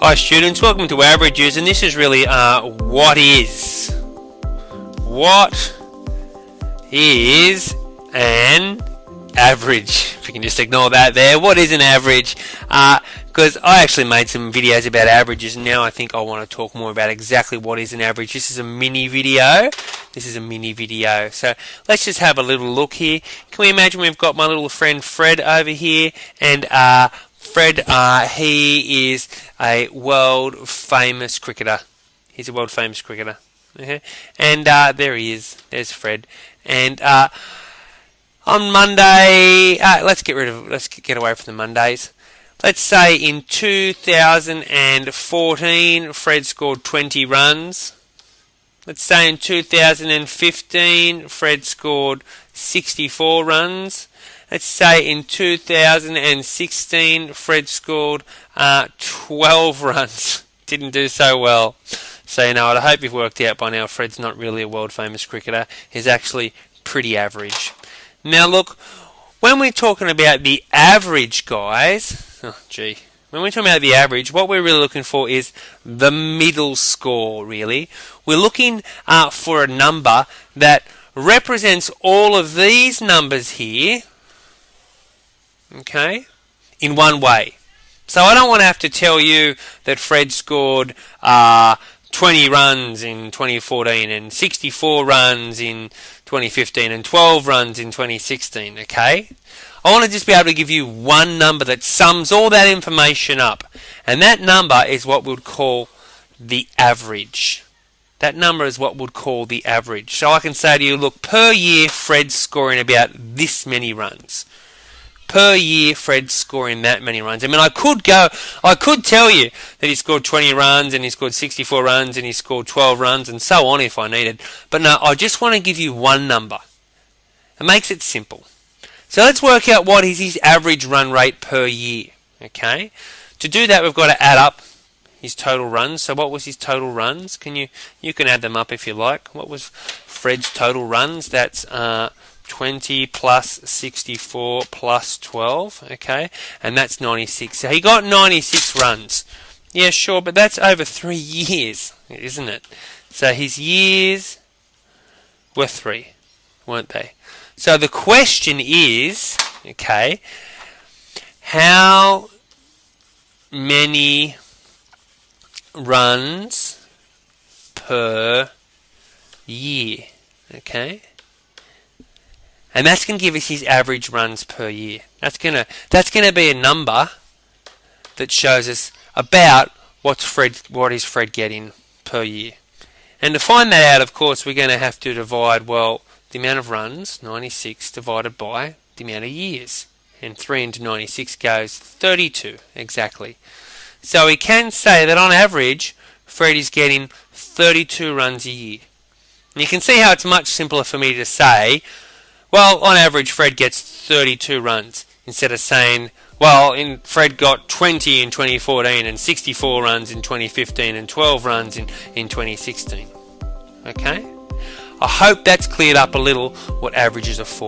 Hi students, welcome to Averages, and this is really what is an average? If you can just ignore that there. What is an average? Because I actually made some videos about averages, and now I think I want to talk more about exactly what is an average. This is a mini video. So let's just have a little look here. Can we imagine we've got my little friend Fred over here, and Fred, he is a world famous cricketer. He's a world famous cricketer. And there he is. There's Fred. And on Monday, let's get away from the Mondays. Let's say in 2014, Fred scored 20 runs. Let's say in 2015, Fred scored 64 runs. Let's say in 2016, Fred scored 12 runs. Didn't do so well. So, I hope you've worked out by now Fred's not really a world famous cricketer. He's actually pretty average. Now look, when we're talking about the average, guys, when we're talking about the average, what we're really looking for is the middle score, really. We're looking for a number that represents all of these numbers here, okay, in one way. So I don't want to have to tell you that Fred scored 20 runs in 2014 and 64 runs in 2015 and 12 runs in 2016, okay? I want to just be able to give you one number that sums all that information up. And that number is what we would call the average. That number is what we'd call the average. So I can say to you, look, per year Fred's scoring about this many runs. Per year, Fred's scoring that many runs. I mean, I could tell you that he scored 20 runs and he scored 64 runs and he scored 12 runs and so on if I needed. But no, I just want to give you one number. It makes it simple. So let's work out what is his average run rate per year. Okay? To do that, we've got to add up his total runs. So what was his total runs? You can add them up if you like. What was Fred's total runs? That's 20 plus 64 plus 12, okay, and that's 96. So he got 96 runs. Yeah, sure, but that's over 3 years, isn't it? So his years were 3, weren't they? So the question is, okay, how many runs per year, okay? And that's going to give us his average runs per year. That's going to be a number that shows us about what is Fred getting per year. And to find that out, of course, we're going to have to divide, well, the amount of runs, 96, divided by the amount of years. And 3 into 96 goes 32, exactly. So we can say that on average, Fred is getting 32 runs a year. And you can see how it's much simpler for me to say, well, on average, Fred gets 32 runs, instead of saying, well, Fred got 20 in 2014 and 64 runs in 2015 and 12 runs in 2016. Okay? I hope that's cleared up a little what averages are for.